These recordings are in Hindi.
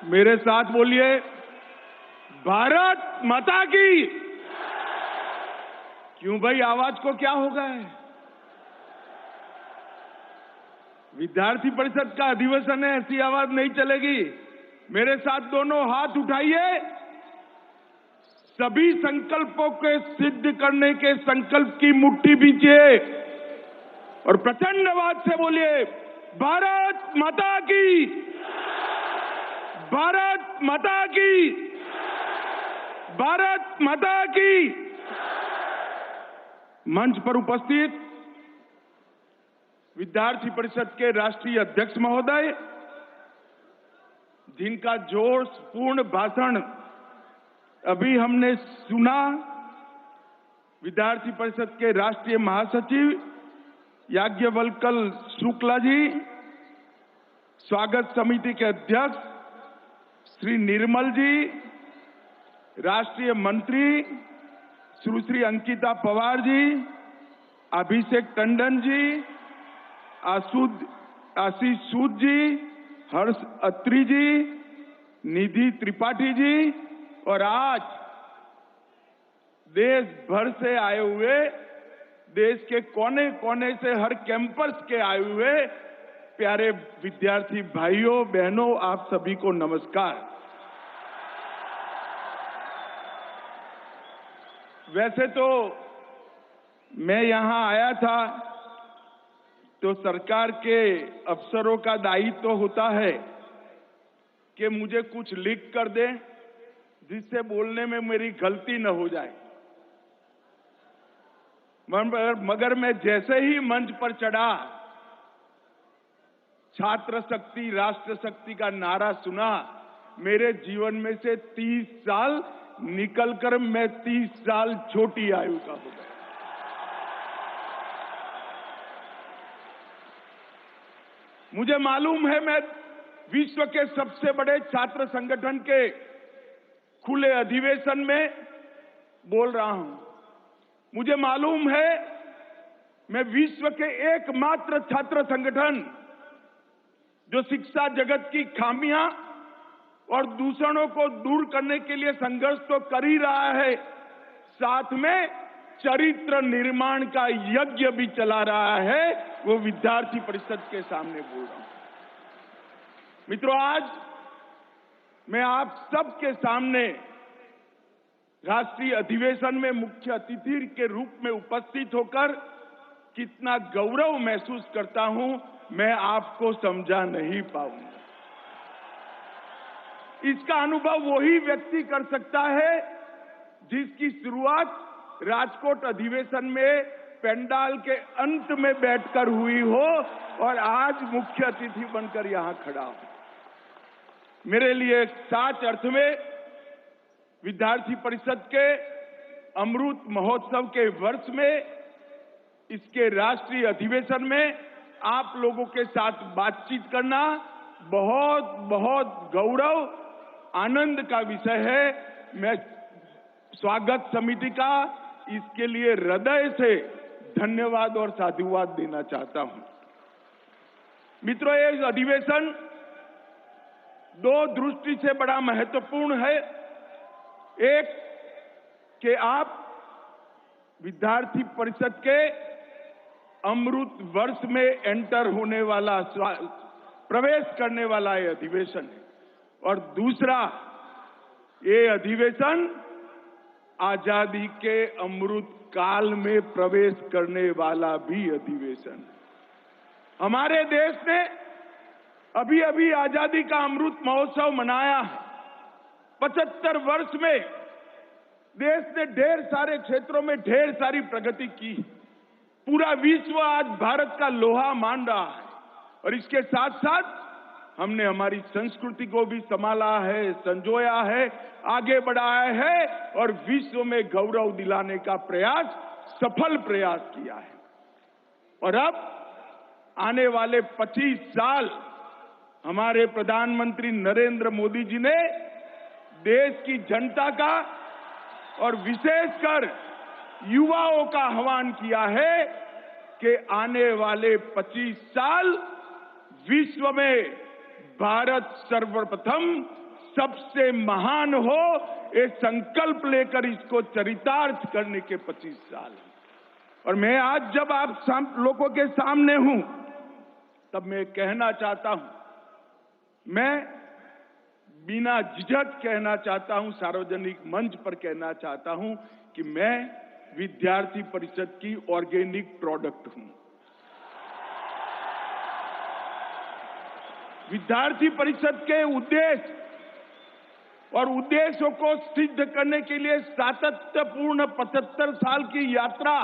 मेरे साथ बोलिए, भारत माता की। क्यों भाई, आवाज को क्या हो गया है? विद्यार्थी परिषद का अधिवेशन है, ऐसी आवाज नहीं चलेगी। मेरे साथ दोनों हाथ उठाइए। सभी संकल्पों के सिद्ध करने के संकल्प की मुट्ठी बीजिए और प्रचंड आवाज से बोलिए, भारत माता की, भारत माता की, भारत माता की। मंच पर उपस्थित विद्यार्थी परिषद के राष्ट्रीय अध्यक्ष महोदय, जिनका जोशपूर्ण भाषण अभी हमने सुना, विद्यार्थी परिषद के राष्ट्रीय महासचिव याज्ञवल्क्य शुक्ला जी, स्वागत समिति के अध्यक्ष श्री निर्मल जी, राष्ट्रीय मंत्री सुश्री अंकिता पवार जी, अभिषेक टंडन जी, आशीष सूद जी, हर्ष अत्री जी, निधि त्रिपाठी जी और आज देश भर से आए हुए, देश के कोने कोने से, हर कैंपस के आए हुए प्यारे विद्यार्थी भाइयों बहनों, आप सभी को नमस्कार। वैसे तो मैं यहां आया था तो सरकार के अफसरों का दायित्व होता है कि मुझे कुछ लिख कर दें जिससे बोलने में मेरी गलती न हो जाए, मगर मैं जैसे ही मंच पर चढ़ा, छात्र शक्ति राष्ट्र शक्ति का नारा सुना, मेरे जीवन में से 30 साल निकलकर मैं 30 साल छोटी आयु का हो गया। मुझे मालूम है मैं विश्व के सबसे बड़े छात्र संगठन के खुले अधिवेशन में बोल रहा हूं। मुझे मालूम है मैं विश्व के एकमात्र छात्र संगठन जो शिक्षा जगत की खामियां और दूषणों को दूर करने के लिए संघर्ष तो कर ही रहा है, साथ में चरित्र निर्माण का यज्ञ भी चला रहा है, वो विद्यार्थी परिषद के सामने बोल रहा हूं। मित्रों, आज मैं आप सबके सामने राष्ट्रीय अधिवेशन में मुख्य अतिथि के रूप में उपस्थित होकर कितना गौरव महसूस करता हूं, मैं आपको समझा नहीं पाऊंगा। इसका अनुभव वही व्यक्ति कर सकता है जिसकी शुरुआत राजकोट अधिवेशन में पंडाल के अंत में बैठकर हुई हो और आज मुख्य अतिथि बनकर यहां खड़ा हो। मेरे लिए सच अर्थ में विद्यार्थी परिषद के अमृत महोत्सव के वर्ष में, इसके राष्ट्रीय अधिवेशन में आप लोगों के साथ बातचीत करना बहुत बहुत गौरव आनंद का विषय है। मैं स्वागत समिति का इसके लिए हृदय से धन्यवाद और साधुवाद देना चाहता हूं। मित्रों, ये अधिवेशन दो दृष्टि से बड़ा महत्वपूर्ण है। एक कि आप विद्यार्थी परिषद के अमृत वर्ष में एंटर होने वाला, प्रवेश करने वाला ये अधिवेशन है, और दूसरा, ये अधिवेशन आजादी के अमृत काल में प्रवेश करने वाला भी अधिवेशन है। हमारे देश ने अभी अभी आजादी का अमृत महोत्सव मनाया है। 75 वर्ष में देश ने ढेर सारे क्षेत्रों में ढेर सारी प्रगति की। पूरा विश्व आज भारत का लोहा मान रहा है और इसके साथ साथ हमने हमारी संस्कृति को भी संभाला है, संजोया है, आगे बढ़ाया है और विश्व में गौरव दिलाने का प्रयास, सफल प्रयास किया है। और अब आने वाले 25 साल हमारे प्रधानमंत्री नरेंद्र मोदी जी ने देश की जनता का और विशेषकर युवाओं का आह्वान किया है कि आने वाले 25 साल विश्व में भारत सर्वप्रथम सबसे महान हो, ये संकल्प लेकर इसको चरितार्थ करने के 25 साल हैं। और मैं आज जब आप लोगों के सामने हूं, तब मैं कहना चाहता हूं, मैं बिना झिझक कहना चाहता हूं, सार्वजनिक मंच पर कहना चाहता हूं कि मैं विद्यार्थी परिषद की ऑर्गेनिक प्रोडक्ट हूं। विद्यार्थी परिषद के उद्देश्य और उद्देश्यों को सिद्ध करने के लिए सातत्यपूर्ण 75 साल की यात्रा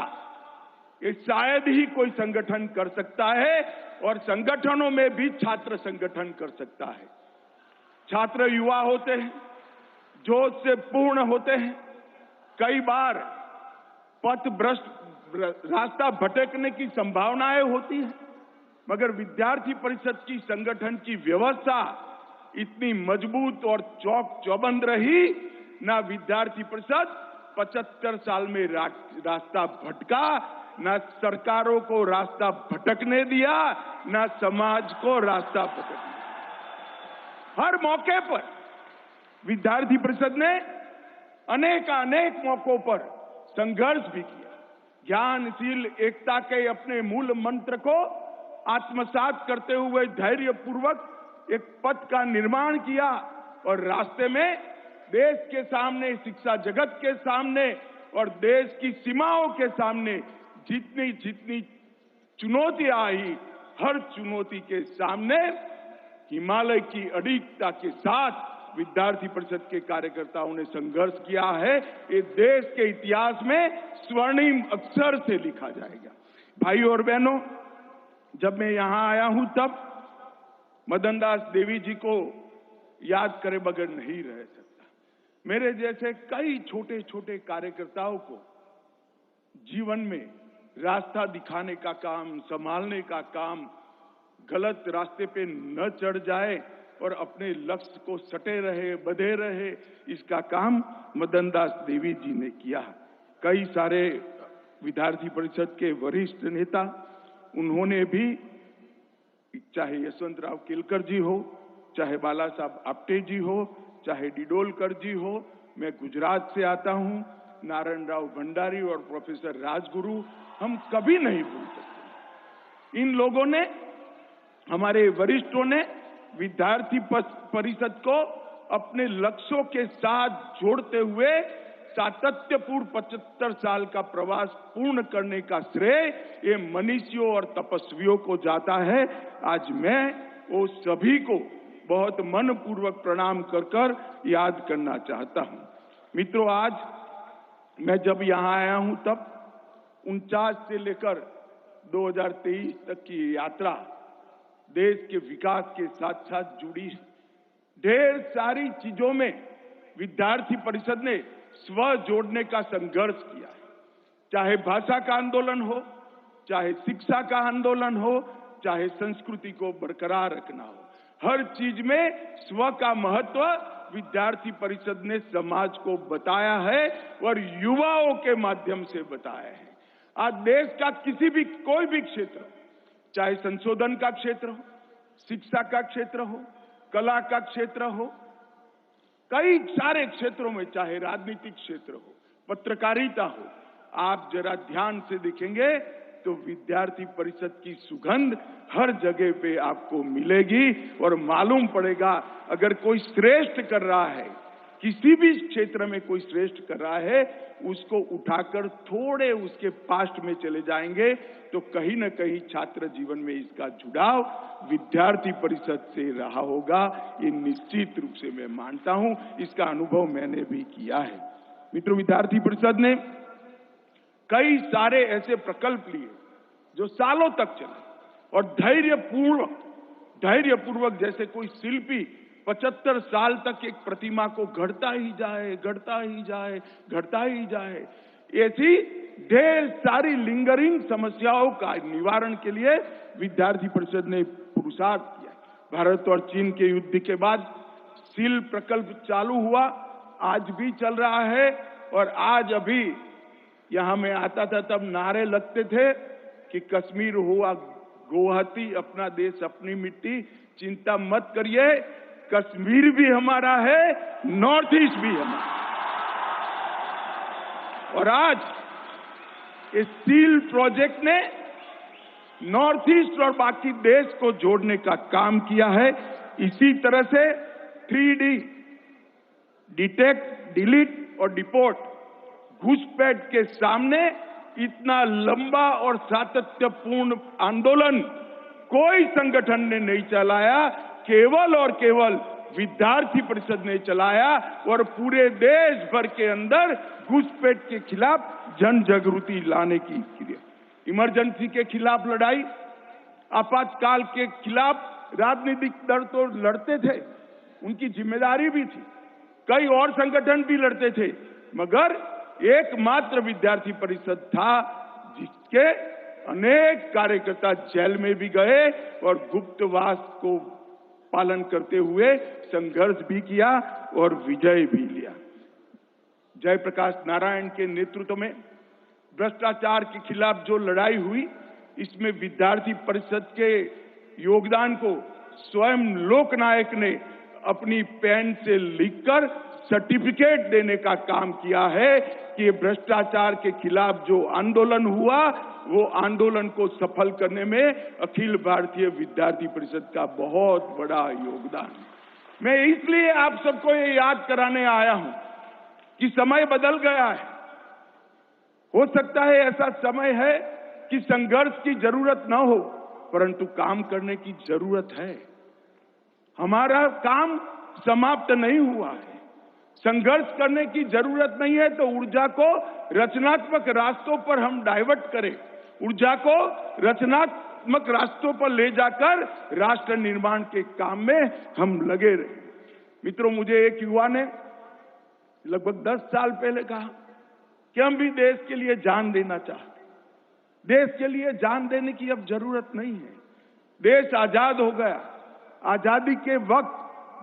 ये शायद ही कोई संगठन कर सकता है, और संगठनों में भी छात्र संगठन कर सकता है। छात्र युवा होते हैं, जोश से पूर्ण होते हैं, कई बार पथ भ्रष्ट रास्ता भटकने की संभावनाएं होती है, मगर विद्यार्थी परिषद की संगठन की व्यवस्था इतनी मजबूत और चौक चौबंद रही, ना विद्यार्थी परिषद 75 साल में रास्ता भटका, ना सरकारों को रास्ता भटकने दिया, ना समाज को रास्ता भटकने। हर मौके पर विद्यार्थी परिषद ने अनेक मौकों पर संघर्ष भी किया। ज्ञानशील एकता के अपने मूल मंत्र को आत्मसात करते हुए धैर्यपूर्वक एक पथ का निर्माण किया, और रास्ते में देश के सामने, शिक्षा जगत के सामने और देश की सीमाओं के सामने जितनी चुनौतियां आई, हर चुनौती के सामने हिमालय की अडिगता के साथ विद्यार्थी परिषद के कार्यकर्ताओं ने संघर्ष किया है। ये देश के इतिहास में स्वर्णिम अक्षर से लिखा जाएगा। भाई और बहनों, जब मैं यहां आया हूं तब मदन दास देवी जी को याद करे बगैर नहीं रह सकता। मेरे जैसे कई छोटे छोटे कार्यकर्ताओं को जीवन में रास्ता दिखाने का काम, संभालने का काम, गलत रास्ते पे न चढ़ जाए और अपने लक्ष्य को सटे रहे, बंधे रहे, इसका काम मदन दास देवी जी ने किया। कई सारे विद्यार्थी परिषद के वरिष्ठ नेता, उन्होंने भी, चाहे यशवंतराव केलकर जी हो, चाहे बाला साहब आप्टे जी हो, चाहे डिडोलकर जी हो, मैं गुजरात से आता हूं, नारायण राव भंडारी और प्रोफेसर राजगुरु, हम कभी नहीं भूल सकते। इन लोगों ने, हमारे वरिष्ठों ने विद्यार्थी परिषद को अपने लक्ष्यों के साथ जोड़ते हुए सातत्यपूर्ण 75 साल का प्रवास पूर्ण करने का श्रेय ये मनीषियों और तपस्वियों को जाता है। आज मैं वो सभी को बहुत मनपूर्वक प्रणाम कर याद करना चाहता हूं। मित्रों, आज मैं जब यहां आया हूं तब 49 से लेकर 2023 तक की यात्रा देश के विकास के साथ साथ जुड़ी है। ढेर सारी चीजों में विद्यार्थी परिषद ने स्व जोड़ने का संघर्ष किया है। चाहे भाषा का आंदोलन हो, चाहे शिक्षा का आंदोलन हो, चाहे संस्कृति को बरकरार रखना हो, हर चीज में स्व का महत्व विद्यार्थी परिषद ने समाज को बताया है और युवाओं के माध्यम से बताया है। आज देश का कोई भी क्षेत्र, चाहे संशोधन का क्षेत्र हो, शिक्षा का क्षेत्र हो, कला का क्षेत्र हो, कई सारे क्षेत्रों में, चाहे राजनीतिक क्षेत्र हो, पत्रकारिता हो, आप जरा ध्यान से देखेंगे तो विद्यार्थी परिषद की सुगंध हर जगह पे आपको मिलेगी और मालूम पड़ेगा। अगर कोई श्रेष्ठ कर रहा है, किसी भी क्षेत्र में कोई श्रेष्ठ कर रहा है, उसको उठाकर थोड़े उसके पास्ट में चले जाएंगे तो कहीं न कहीं छात्र जीवन में इसका जुड़ाव विद्यार्थी परिषद से रहा होगा। ये निश्चित रूप से मैं मानता हूं, इसका अनुभव मैंने भी किया है। मित्रों, विद्यार्थी परिषद ने कई सारे ऐसे प्रकल्प लिए जो सालों तक चले और धैर्यपूर्वक जैसे कोई शिल्पी 75 साल तक एक प्रतिमा को गढ़ता ही जाए, ऐसी ढेर सारी लिंगरिंग समस्याओं का निवारण के लिए विद्यार्थी परिषद ने पुरुषार्थ किया। भारत और चीन के युद्ध के बाद सील प्रकल्प चालू हुआ, आज भी चल रहा है। और आज अभी यहां मैं आता था तब नारे लगते थे कि कश्मीर हुआ गुवाहाटी, अपना देश अपनी मिट्टी, चिंता मत करिए, कश्मीर भी हमारा है, नॉर्थ ईस्ट भी हमारा। और आज इस स्टील प्रोजेक्ट ने नॉर्थ ईस्ट और बाकी देश को जोड़ने का काम किया है। इसी तरह से 3D डिटेक्ट, डिलीट और डिपोर्ट घुसपैठ के सामने इतना लंबा और सातत्यपूर्ण आंदोलन कोई संगठन ने नहीं चलाया, केवल और केवल विद्यार्थी परिषद ने चलाया और पूरे देश भर के अंदर घुसपैठ के खिलाफ जन जागृति लाने की क्रिया। इमरजेंसी के खिलाफ लड़ाई, आपातकाल के खिलाफ राजनीतिक दल तो लड़ते थे, उनकी जिम्मेदारी भी थी, कई और संगठन भी लड़ते थे, मगर एकमात्र विद्यार्थी परिषद था जिसके अनेक कार्यकर्ता जेल में भी गए और गुप्तवास को पालन करते हुए संघर्ष भी किया और विजय भी लिया। जयप्रकाश नारायण के नेतृत्व में भ्रष्टाचार के खिलाफ जो लड़ाई हुई, इसमें विद्यार्थी परिषद के योगदान को स्वयं लोकनायक ने अपनी पेन से लिखकर सर्टिफिकेट देने का काम किया है कि भ्रष्टाचार के खिलाफ जो आंदोलन हुआ, वो आंदोलन को सफल करने में अखिल भारतीय विद्यार्थी परिषद का बहुत बड़ा योगदान है। मैं इसलिए आप सबको ये याद कराने आया हूं कि समय बदल गया है। हो सकता है ऐसा समय है कि संघर्ष की जरूरत न हो, परंतु काम करने की जरूरत है। हमारा काम समाप्त नहीं हुआ है। संघर्ष करने की जरूरत नहीं है तो ऊर्जा को रचनात्मक रास्तों पर हम डाइवर्ट करें, ऊर्जा को रचनात्मक रास्तों पर ले जाकर राष्ट्र निर्माण के काम में हम लगे रहे। मित्रों, मुझे एक युवा ने लगभग 10 साल पहले कहा कि हम भी देश के लिए जान देना चाहते। देश के लिए जान देने की अब जरूरत नहीं है। देश आजाद हो गया। आजादी के वक्त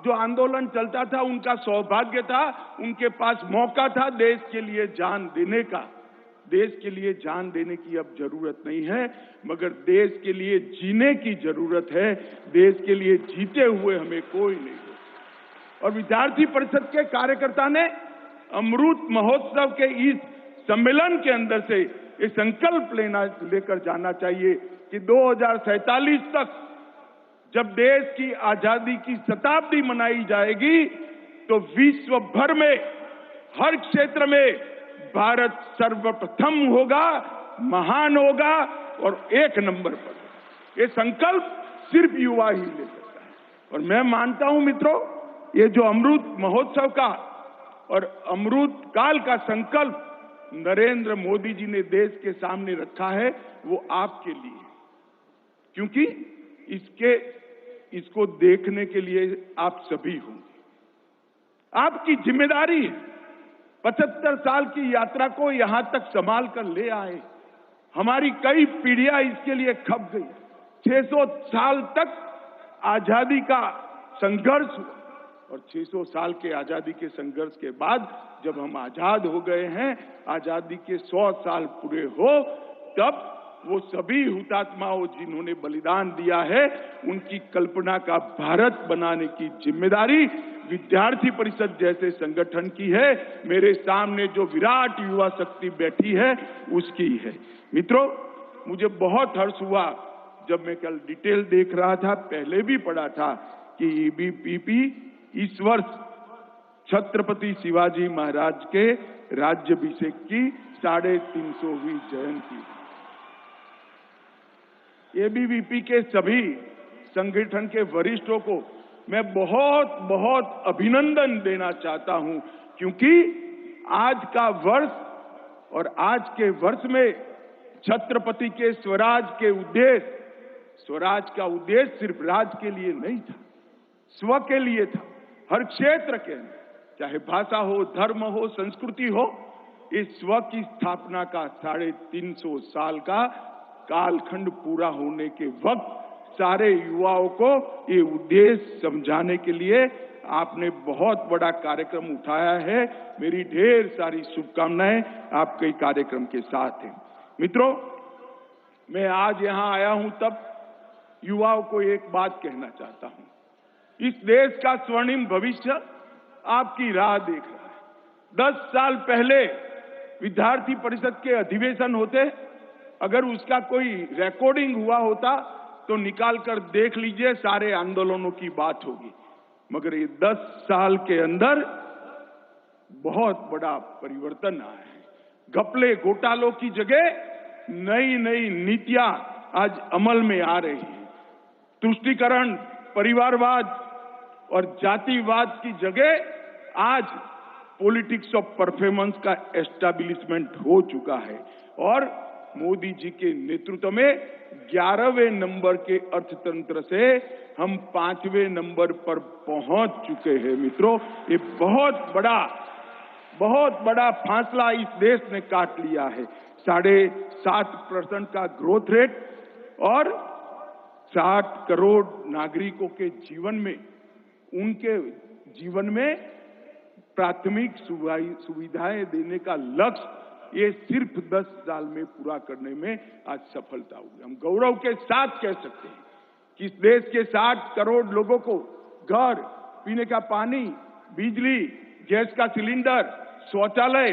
जो आंदोलन चलता था, उनका सौभाग्य था, उनके पास मौका था देश के लिए जान देने का। देश के लिए जान देने की अब जरूरत नहीं है, मगर देश के लिए जीने की जरूरत है। देश के लिए जीते हुए हमें कोई नहीं है। और विद्यार्थी परिषद के कार्यकर्ता ने अमृत महोत्सव के इस सम्मेलन के अंदर से ये संकल्प लेकर जाना चाहिए कि 2047 तक जब देश की आजादी की शताब्दी मनाई जाएगी, तो विश्व भर में हर क्षेत्र में भारत सर्वप्रथम होगा, महान होगा और एक नंबर पर। ये संकल्प सिर्फ युवा ही ले सकता है। और मैं मानता हूं मित्रों, ये जो अमृत महोत्सव का और अमृत काल का संकल्प नरेंद्र मोदी जी ने देश के सामने रखा है, वो आपके लिए, क्योंकि इसको देखने के लिए आप सभी होंगे। आपकी जिम्मेदारी है। 75 साल की यात्रा को यहां तक संभाल कर ले आए। हमारी कई पीढ़ियां इसके लिए खप गई। 600 साल तक आजादी का संघर्ष हुआ और 600 साल के आजादी के संघर्ष के बाद जब हम आजाद हो गए हैं, आजादी के 100 साल पूरे हो, तब वो सभी हुतात्माओं जिन्होंने बलिदान दिया है, उनकी कल्पना का भारत बनाने की जिम्मेदारी विद्यार्थी परिषद जैसे संगठन की है। मेरे सामने जो विराट युवा शक्ति बैठी है, उसकी है। मित्रों, मुझे बहुत हर्ष हुआ जब मैं कल डिटेल देख रहा था, पहले भी पढ़ा था कि EBPP इस वर्ष छत्रपति शिवाजी महाराज के राज्याभिषेक की 350वीं जयंती। ABVP के सभी संगठन के वरिष्ठों को मैं बहुत बहुत अभिनंदन देना चाहता हूं, क्योंकि आज का वर्ष और आज के वर्ष में छत्रपति के स्वराज के उद्देश्य, स्वराज का उद्देश्य सिर्फ राज के लिए नहीं था, स्व के लिए था। हर क्षेत्र के, चाहे भाषा हो, धर्म हो, संस्कृति हो, इस स्व की स्थापना का 350 साल का कालखंड पूरा होने के वक्त सारे युवाओं को ये उद्देश्य समझाने के लिए आपने बहुत बड़ा कार्यक्रम उठाया है। मेरी ढेर सारी शुभकामनाएं आपके कार्यक्रम के साथ हैं। मित्रों, मैं आज यहां आया हूं तब युवाओं को एक बात कहना चाहता हूं इस देश का स्वर्णिम भविष्य आपकी राह देख रहा है। 10 साल पहले विद्यार्थी परिषद के अधिवेशन होते, अगर उसका कोई रिकॉर्डिंग हुआ होता तो निकाल कर देख लीजिए, सारे आंदोलनों की बात होगी। मगर ये 10 साल के अंदर बहुत बड़ा परिवर्तन आया है। घपले घोटालों की जगह नई नई नीतियां आज अमल में आ रही है। तुष्टीकरण, परिवारवाद और जातिवाद की जगह आज पॉलिटिक्स ऑफ परफॉर्मेंस का एस्टैब्लिशमेंट हो चुका है और मोदी जी के नेतृत्व में 11वें नंबर के अर्थतंत्र से हम 5वें नंबर पर पहुंच चुके हैं। मित्रों, ये बहुत बड़ा फासला इस देश ने काट लिया है। 7.5% का ग्रोथ रेट और 60 करोड़ नागरिकों के जीवन में, उनके जीवन में प्राथमिक सुविधाएं देने का लक्ष्य ये सिर्फ 10 साल में पूरा करने में आज सफलता हुई। हम गौरव के साथ कह सकते हैं कि इस देश के 60 करोड़ लोगों को घर, पीने का पानी, बिजली, गैस का सिलेंडर, शौचालय,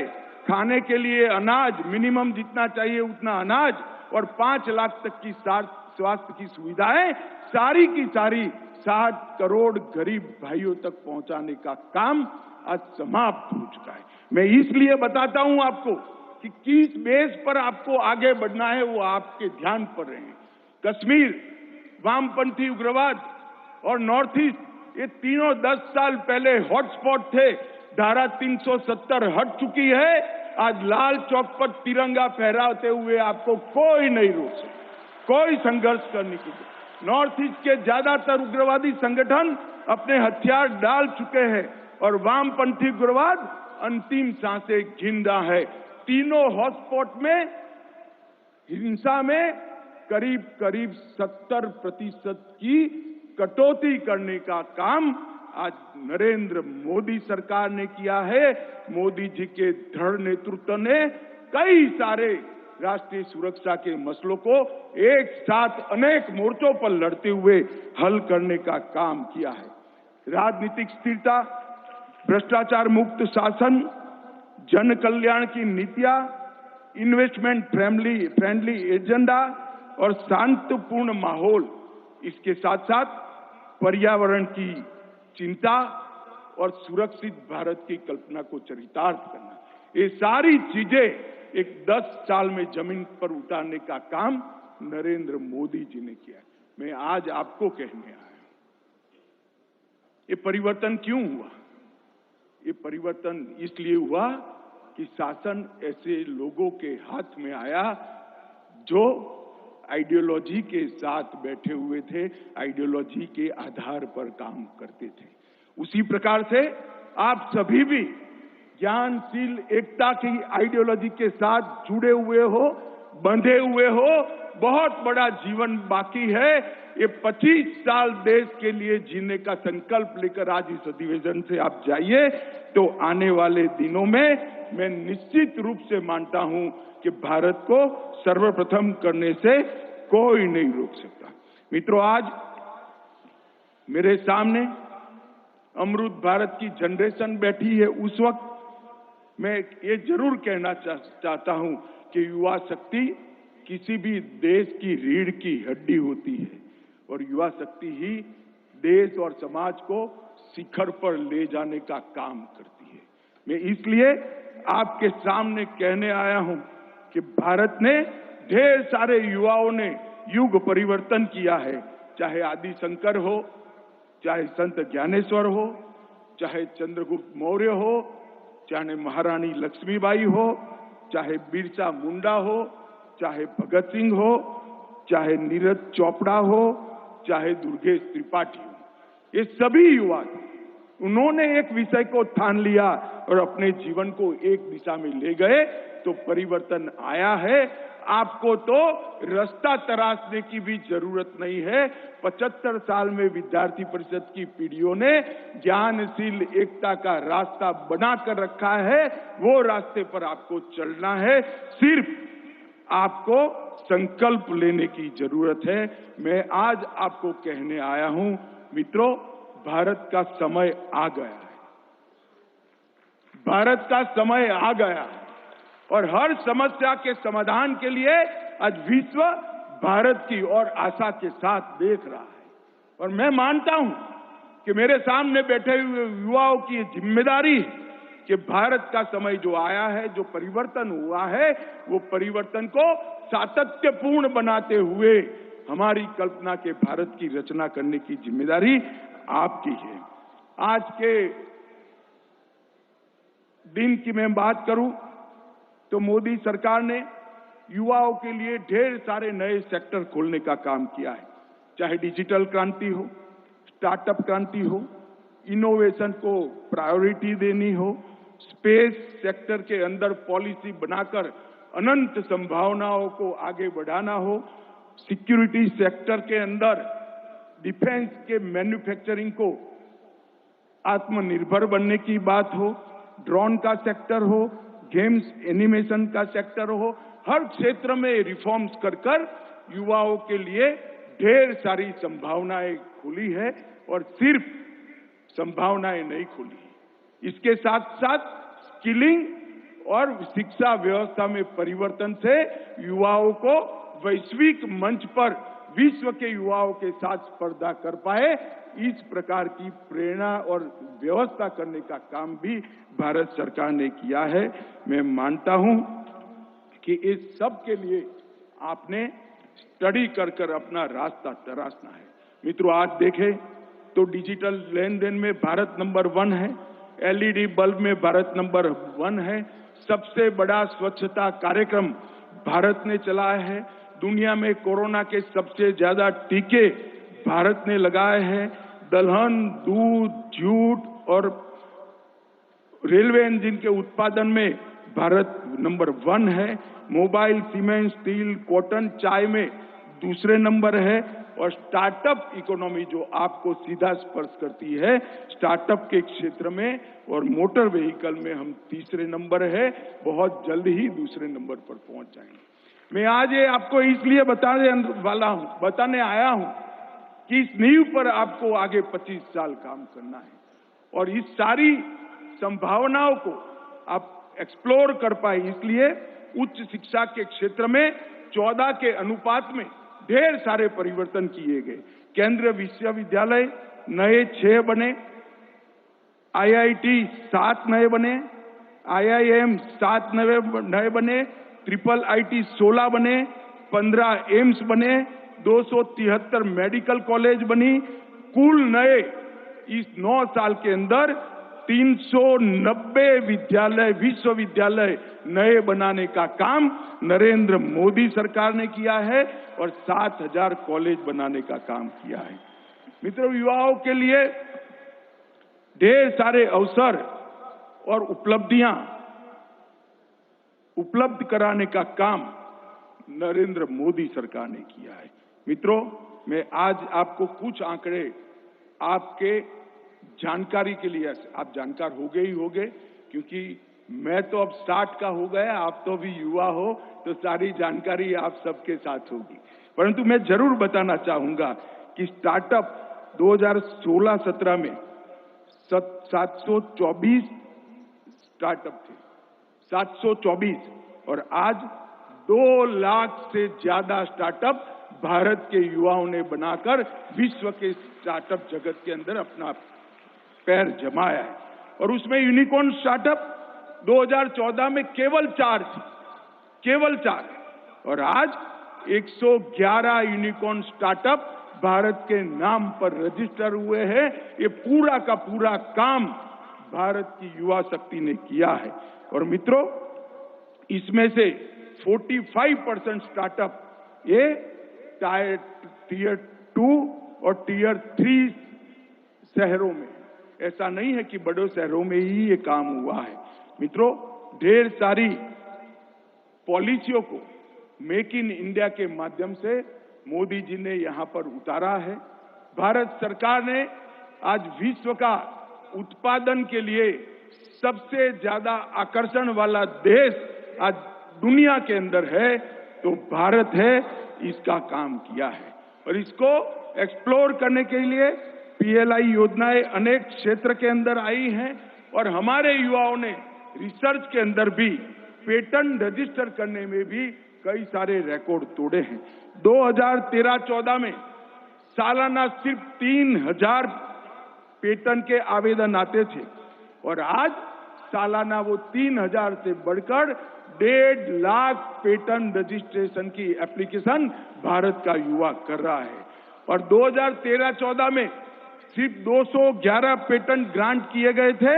खाने के लिए अनाज, मिनिमम जितना चाहिए उतना अनाज और 5 लाख तक की स्वास्थ्य की सुविधाएं सारी की सारी 60 करोड़ गरीब भाइयों तक पहुंचाने का काम आज समाप्त हो चुका है। मैं इसलिए बताता हूं आपको कि किस बेस पर आपको आगे बढ़ना है, वो आपके ध्यान पर रहे। कश्मीर, वामपंथी उग्रवाद और नॉर्थ ईस्ट, ये तीनों 10 साल पहले हॉटस्पॉट थे। धारा 370 हट चुकी है। आज लाल चौक पर तिरंगा फहराते हुए आपको कोई नहीं रोक सकता, कोई संघर्ष करने की। नॉर्थ ईस्ट के ज्यादातर उग्रवादी संगठन अपने हथियार डाल चुके हैं और वामपंथी उग्रवाद अंतिम सांसें गिन रहा है। तीनों हॉटस्पॉट में हिंसा में करीब 70% की कटौती करने का काम आज नरेंद्र मोदी सरकार ने किया है। मोदी जी के दृढ़ नेतृत्व ने कई सारे राष्ट्रीय सुरक्षा के मसलों को एक साथ अनेक मोर्चों पर लड़ते हुए हल करने का काम किया है। राजनीतिक स्थिरता, भ्रष्टाचार मुक्त शासन, जन कल्याण की नीतियां, इन्वेस्टमेंट फ्रेंडली एजेंडा और शांतिपूर्ण माहौल, इसके साथ साथ पर्यावरण की चिंता और सुरक्षित भारत की कल्पना को चरितार्थ करना, ये सारी चीजें एक 10 साल में जमीन पर उतारने का काम नरेंद्र मोदी जी ने किया। मैं आज आपको कहने आया हूं, ये परिवर्तन क्यों हुआ? ये परिवर्तन इसलिए हुआ कि शासन ऐसे लोगों के हाथ में आया जो आइडियोलॉजी के साथ बैठे हुए थे, आइडियोलॉजी के आधार पर काम करते थे। उसी प्रकार से आप सभी भी ज्ञानशील एकता की आइडियोलॉजी के साथ जुड़े हुए हो, बंधे हुए हो। बहुत बड़ा जीवन बाकी है। ये 25 साल देश के लिए जीने का संकल्प लेकर आज इस अधिवेशन से आप जाइए तो आने वाले दिनों में मैं निश्चित रूप से मानता हूं कि भारत को सर्वप्रथम करने से कोई नहीं रोक सकता। मित्रों, आज मेरे सामने अमृत भारत की जनरेशन बैठी है। उस वक्त मैं ये जरूर कहना चाहता हूं कि युवा शक्ति किसी भी देश की रीढ़ की हड्डी होती है और युवा शक्ति ही देश और समाज को शिखर पर ले जाने का काम करती है। मैं इसलिए आपके सामने कहने आया हूं कि भारत ने ढेर सारे युवाओं ने युग परिवर्तन किया है, चाहे आदि शंकर हो, चाहे संत ज्ञानेश्वर हो, चाहे चंद्रगुप्त मौर्य हो, चाहे महारानी लक्ष्मीबाई हो, चाहे बिरसा मुंडा हो, चाहे भगत सिंह हो, चाहे नीरज चोपड़ा हो, चाहे दुर्गेश त्रिपाठी हो। ये सभी युवा थे, उन्होंने एक विषय को ठान लिया और अपने जीवन को एक दिशा में ले गए तो परिवर्तन आया है। आपको तो रास्ता तराशने की भी जरूरत नहीं है। 75 साल में विद्यार्थी परिषद की पीढ़ियों ने ज्ञानशील एकता का रास्ता बनाकर रखा है। वो रास्ते पर आपको चलना है, सिर्फ आपको संकल्प लेने की जरूरत है। मैं आज आपको कहने आया हूं, मित्रों, भारत का समय आ गया है। भारत का समय आ गया है और हर समस्या के समाधान के लिए आज विश्व भारत की ओर आशा के साथ देख रहा है। और मैं मानता हूं कि मेरे सामने बैठे हुए युवाओं की जिम्मेदारी है कि भारत का समय जो आया है, जो परिवर्तन हुआ है, वो परिवर्तन को सातत्यपूर्ण बनाते हुए हमारी कल्पना के भारत की रचना करने की जिम्मेदारी आपकी है। आज के दिन की मैं बात करूं तो मोदी सरकार ने युवाओं के लिए ढेर सारे नए सेक्टर खोलने का काम किया है, चाहे डिजिटल क्रांति हो, स्टार्टअप क्रांति हो, इनोवेशन को प्रायोरिटी देनी हो, स्पेस सेक्टर के अंदर पॉलिसी बनाकर अनंत संभावनाओं को आगे बढ़ाना हो, सिक्योरिटी सेक्टर के अंदर डिफेंस के मैन्युफैक्चरिंग को आत्मनिर्भर बनने की बात हो, ड्रोन का सेक्टर हो, गेम्स एनिमेशन का सेक्टर हो, हर क्षेत्र में रिफॉर्म्स कर युवाओं के लिए ढेर सारी संभावनाएं खुली है और सिर्फ संभावनाएं नहीं खुली। इसके साथ साथ स्किलिंग और शिक्षा व्यवस्था में परिवर्तन से युवाओं को वैश्विक मंच पर विश्व के युवाओं के साथ स्पर्धा कर पाए, इस प्रकार की प्रेरणा और व्यवस्था करने का काम भी भारत सरकार ने किया है। मैं मानता हूं कि इस सब के लिए आपने स्टडी कर अपना रास्ता तराशना है। मित्रों, आज देखें तो डिजिटल लेन देन में भारत नंबर 1 है, एलईडी बल्ब में भारत नंबर 1 है, सबसे बड़ा स्वच्छता कार्यक्रम भारत ने चलाया है, दुनिया में कोरोना के सबसे ज्यादा टीके भारत ने लगाए हैं, दलहन, दूध, जूट और रेलवे इंजन के उत्पादन में भारत नंबर 1 है, मोबाइल, सीमेंट, स्टील, कॉटन, चाय में दूसरे नंबर है और स्टार्टअप इकोनॉमी जो आपको सीधा स्पर्श करती है, स्टार्टअप के क्षेत्र में और मोटर व्हीकल में हम तीसरे नंबर है, बहुत जल्द ही दूसरे नंबर पर पहुंच जाएंगे। मैं आज ये आपको इसलिए बताने आया हूं कि इस नींव पर आपको आगे 25 साल काम करना है और इस सारी संभावनाओं को आप एक्सप्लोर कर पाए, इसलिए उच्च शिक्षा के क्षेत्र में 14 के अनुपात में ढेर सारे परिवर्तन किए गए। केंद्रीय विश्वविद्यालय नए 6 बने, आईआईटी 7 नए बने, आईआईएम 7 नए बने, ट्रिपल आईटी 16 बने, 15 एम्स बने, 273 मेडिकल कॉलेज बनी, कुल नए इस 9 साल के अंदर 390 विश्वविद्यालय नए बनाने का काम नरेंद्र मोदी सरकार ने किया है और 7000 कॉलेज बनाने का काम किया है। मित्रों, युवाओं के लिए ढेर सारे अवसर और उपलब्धियां उपलब्ध कराने का काम नरेंद्र मोदी सरकार ने किया है। मित्रों, मैं आज आपको कुछ आंकड़े आपके जानकारी के लिए, आप जानकार हो गए ही होंगे क्योंकि मैं तो अब 60 का हो गया, आप तो अभी युवा हो, तो सारी जानकारी आप सबके साथ होगी। परंतु मैं जरूर बताना चाहूंगा कि स्टार्टअप 2016-17 में 724 स्टार्टअप थे, 724, और आज 2 लाख से ज्यादा स्टार्टअप भारत के युवाओं ने बनाकर विश्व के स्टार्टअप जगत के अंदर अपना पैर जमाया है। और उसमें यूनिकॉर्न स्टार्टअप 2014 में केवल 4 थी, केवल 4, और आज 111 यूनिकॉर्न स्टार्टअप भारत के नाम पर रजिस्टर हुए हैं। ये पूरा का पूरा काम भारत की युवा शक्ति ने किया है। और मित्रों, इसमें से 45% स्टार्टअप ये टीयर 2 और टीयर 3 शहरों में, ऐसा नहीं है कि बड़े शहरों में ही ये काम हुआ है। मित्रों, ढेर सारी पॉलिसियों को मेक इन इंडिया के माध्यम से मोदी जी ने यहां पर उतारा है। भारत सरकार ने आज विश्व का उत्पादन के लिए सबसे ज्यादा आकर्षण वाला देश आज दुनिया के अंदर है तो भारत है, इसका काम किया है। और इसको एक्सप्लोर करने के लिए पीएलआई योजनाएं अनेक क्षेत्र के अंदर आई हैं और हमारे युवाओं ने रिसर्च के अंदर भी पेटेंट रजिस्टर करने में भी कई सारे रिकॉर्ड तोड़े हैं। 2013-14 में सालाना सिर्फ 3000 पेटेंट के आवेदन आते थे और आज सालाना वो 3000 से बढ़कर 1.5 लाख पेटेंट रजिस्ट्रेशन की एप्लीकेशन भारत का युवा कर रहा है। और 2013-14 में सिर्फ 211 पेटेंट ग्रांट किए गए थे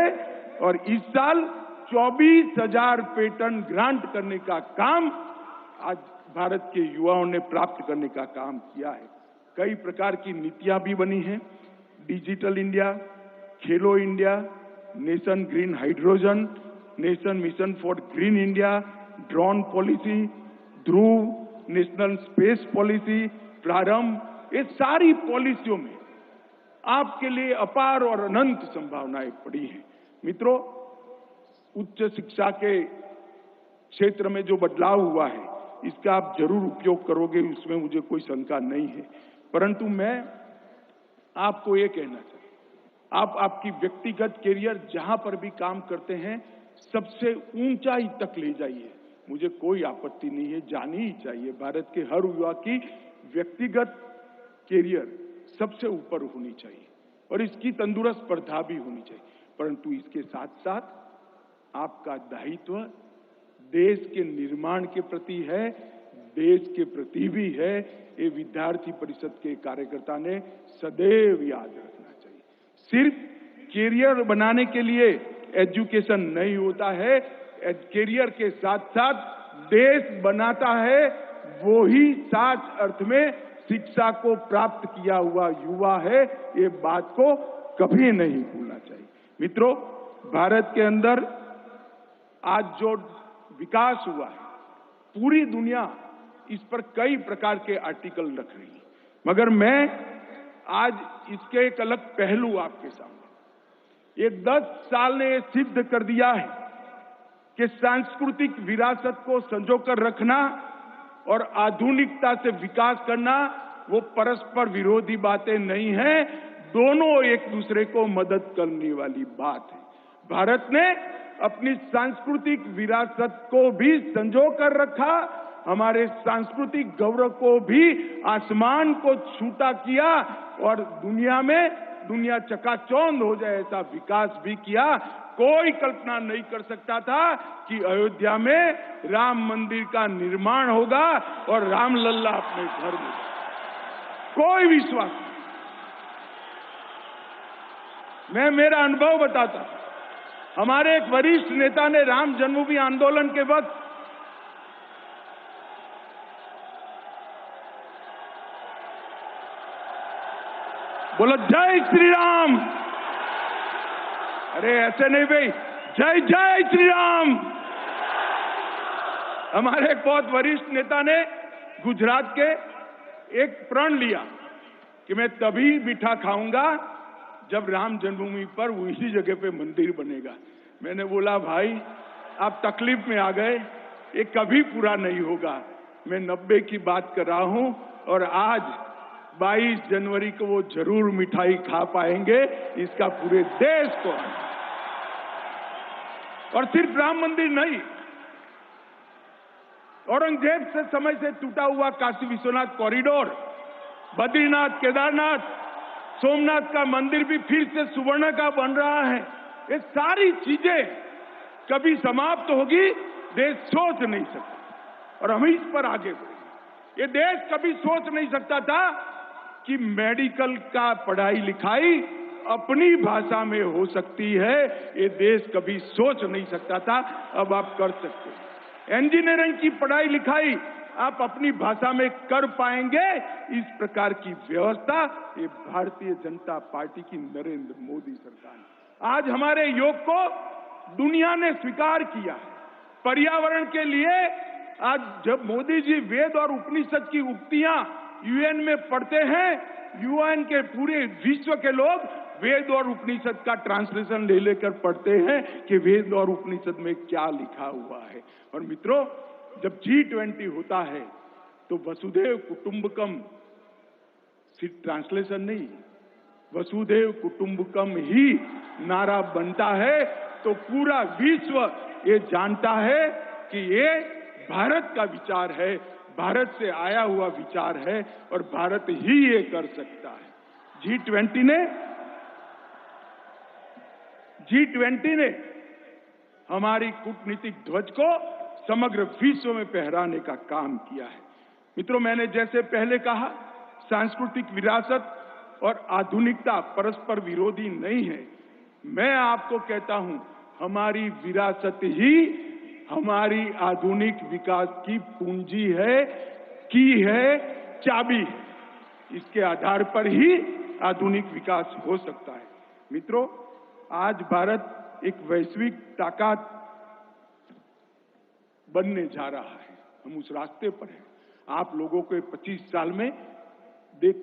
और इस साल 24,000 पेटेंट ग्रांट करने का काम आज भारत के युवाओं ने प्राप्त करने का काम किया है। कई प्रकार की नीतियां भी बनी हैं, digital India, Khelo India, nation green hydrogen, nation mission for green India, drone policy, Dhruv, national space policy, प्रारंभ, ये सारी पॉलिसियों में आपके लिए अपार और अनंत संभावनाएं पड़ी हैं। मित्रों, उच्च शिक्षा के क्षेत्र में जो बदलाव हुआ है इसका आप जरूर उपयोग करोगे, उसमें मुझे कोई शंका नहीं है। परंतु मैं आपको ये कहना चाहता हूं, आप आपकी व्यक्तिगत कैरियर जहां पर भी काम करते हैं सबसे ऊंचाई तक ले जाइए, मुझे कोई आपत्ति नहीं है, जानी ही चाहिए। भारत के हर युवा की व्यक्तिगत कैरियर सबसे ऊपर होनी चाहिए और इसकी तंदुरुस्त स्पर्धा भी होनी चाहिए। परंतु इसके साथ साथ आपका दायित्व देश के निर्माण के प्रति है, देश के प्रति भी है। ये विद्यार्थी परिषद के कार्यकर्ता ने सदैव याद रखना चाहिए। सिर्फ कैरियर बनाने के लिए एजुकेशन नहीं होता है, कैरियर के साथ साथ देश बनाता है, वो ही साच अर्थ में शिक्षा को प्राप्त किया हुआ युवा है। ये बात को कभी नहीं भूलना चाहिए। मित्रों, भारत के अंदर आज जो विकास हुआ है, पूरी दुनिया इस पर कई प्रकार के आर्टिकल रख रही है, मगर मैं आज इसके एक अलग पहलू आपके सामने, ये 10 साल ने ये सिद्ध कर दिया है कि सांस्कृतिक विरासत को संजोकर रखना और आधुनिकता से विकास करना वो परस्पर विरोधी बातें नहीं है, दोनों एक दूसरे को मदद करने वाली बात है। भारत ने अपनी सांस्कृतिक विरासत को भी संजो कर रखा, हमारे सांस्कृतिक गौरव को भी आसमान को छूता किया और दुनिया चकाचौंध हो जाए ऐसा विकास भी किया। कोई कल्पना नहीं कर सकता था कि अयोध्या में राम मंदिर का निर्माण होगा और रामलल्ला अपने घर में, कोई विश्वास नहीं। मैं मेरा अनुभव बताता हूं। हमारे एक वरिष्ठ नेता ने राम जन्मभूमि आंदोलन के वक्त बोला जय श्री राम, अरे ऐसे नहीं भाई, जय जय श्री राम। हमारे एक बहुत वरिष्ठ नेता ने गुजरात के एक प्रण लिया कि मैं तभी मीठा खाऊंगा जब राम जन्मभूमि पर उसी जगह पे मंदिर बनेगा। मैंने बोला भाई आप तकलीफ में आ गए, ये कभी पूरा नहीं होगा। मैं 90 की बात कर रहा हूं और आज 22 जनवरी को वो जरूर मिठाई खा पाएंगे, इसका पूरे देश को। और सिर्फ राम मंदिर नहीं, औरंगजेब से समय से टूटा हुआ काशी विश्वनाथ कॉरिडोर, बद्रीनाथ, केदारनाथ, सोमनाथ का मंदिर भी फिर से सुवर्ण का बन रहा है। ये सारी चीजें कभी समाप्त होगी, देश सोच नहीं सकता और हम इस पर आगे बढ़े। ये देश कभी सोच नहीं सकता था कि मेडिकल का पढ़ाई लिखाई अपनी भाषा में हो सकती है, ये देश कभी सोच नहीं सकता था, अब आप कर सकते हैं। इंजीनियरिंग की पढ़ाई लिखाई आप अपनी भाषा में कर पाएंगे। इस प्रकार की व्यवस्था ये भारतीय जनता पार्टी की नरेंद्र मोदी सरकार ने, आज हमारे योग को दुनिया ने स्वीकार किया है। पर्यावरण के लिए आज जब मोदी जी वेद और उपनिषद की उक्तियां यूएन में पढ़ते हैं, यूएन के पूरे विश्व के लोग वेद और उपनिषद का ट्रांसलेशन ले लेकर पढ़ते हैं कि वेद और उपनिषद में क्या लिखा हुआ है। और मित्रों, जब G20 होता है तो वसुधैव कुटुंबकम सिर्फ ट्रांसलेशन नहीं, वसुधैव कुटुंबकम ही नारा बनता है तो पूरा विश्व ये जानता है कि ये भारत का विचार है, भारत से आया हुआ विचार है और भारत ही ये कर सकता है। G20 ने हमारी कूटनीतिक ध्वज को समग्र विश्व में फहराने का काम किया है। मित्रों, मैंने जैसे पहले कहा, सांस्कृतिक विरासत और आधुनिकता परस्पर विरोधी नहीं है। मैं आपको कहता हूं, हमारी विरासत ही हमारी आधुनिक विकास की पूंजी है, चाबी है। इसके आधार पर ही आधुनिक विकास हो सकता है। मित्रों, आज भारत एक वैश्विक ताकत बनने जा रहा है। हम उस रास्ते पर हैं। आप लोगों को 25 साल में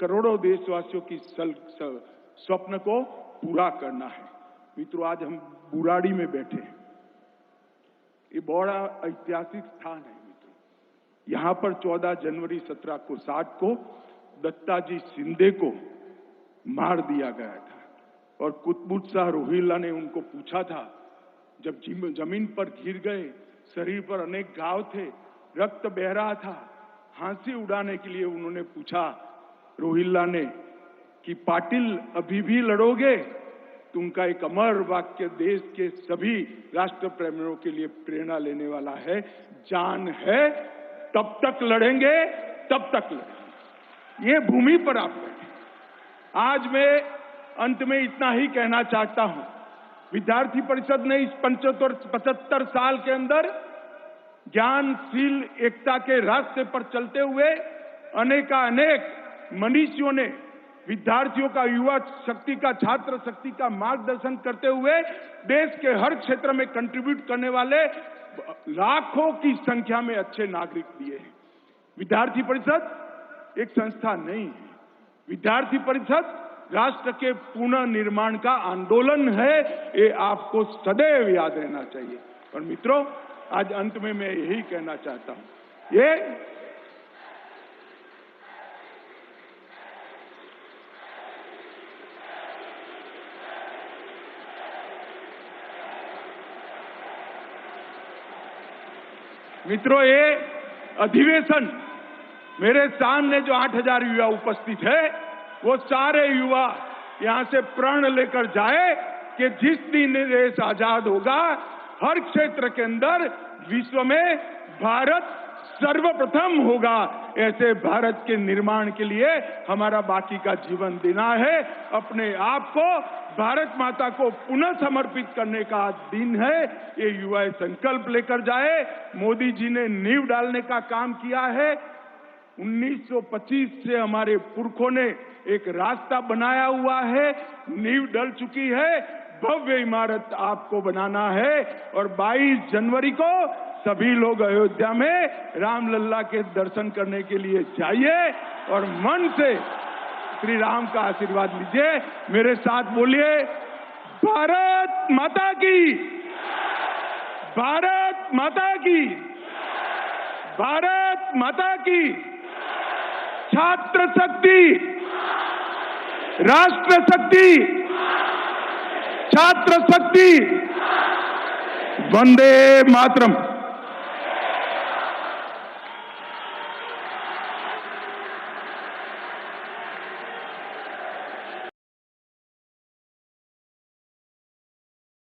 करोड़ों देशवासियों की स्वप्न को पूरा करना है। मित्रों, आज हम बुराड़ी में बैठे हैं। ये बड़ा ऐतिहासिक स्थान है। मित्रों, यहां पर 14 जनवरी 1760 को दत्ताजी शिंदे को मार दिया गया था और कुतुबुद्दीन रोहिल्ला ने उनको पूछा था, जब जमीन पर गिर गए, शरीर पर अनेक घाव थे, रक्त बह रहा था, हंसी उड़ाने के लिए उन्होंने पूछा रोहिल्ला ने कि पाटिल अभी भी लड़ोगे? तो उनका एक अमर वाक्य देश के सभी राष्ट्र प्रेमियों के लिए प्रेरणा लेने वाला है, जान है तब तक लड़ेंगे, तब तक लड़ेंगे। ये भूमि पर आप बैठे। आज मैं अंत में इतना ही कहना चाहता हूं, विद्यार्थी परिषद ने इस 75 साल के अंदर ज्ञानशील एकता के रास्ते पर चलते हुए अनेक मनीषियों ने विद्यार्थियों का, युवा शक्ति का, छात्र शक्ति का मार्गदर्शन करते हुए देश के हर क्षेत्र में कंट्रीब्यूट करने वाले लाखों की संख्या में अच्छे नागरिक दिए हैं। विद्यार्थी परिषद एक संस्था नहीं है। विद्यार्थी परिषद राष्ट्र के पुनर्निर्माण का आंदोलन है। ये आपको सदैव याद रहना चाहिए। और मित्रों, आज अंत में मैं यही कहना चाहता हूं, ये अधिवेशन, मेरे सामने जो 8000 युवा उपस्थित है, वो सारे युवा यहां से प्रण लेकर जाए कि जिस दिन देश आजाद होगा, हर क्षेत्र के अंदर विश्व में भारत सर्वप्रथम होगा। ऐसे भारत के निर्माण के लिए हमारा बाकी का जीवन देना है। अपने आप को भारत माता को पुनः समर्पित करने का दिन है। ये युवा संकल्प लेकर जाए। मोदी जी ने नींव डालने का काम किया है। 1925 से हमारे पुरखों ने एक रास्ता बनाया हुआ है, नींव डल चुकी है, भव्य इमारत आपको बनाना है। और 22 जनवरी को सभी लोग अयोध्या में रामलल्ला के दर्शन करने के लिए जाइए और मन से श्री राम का आशीर्वाद लीजिए। मेरे साथ बोलिए, भारत माता की, भारत माता की, भारत माता की। छात्र शक्ति, राष्ट्र शक्ति, छात्र शक्ति, वंदे मातरम।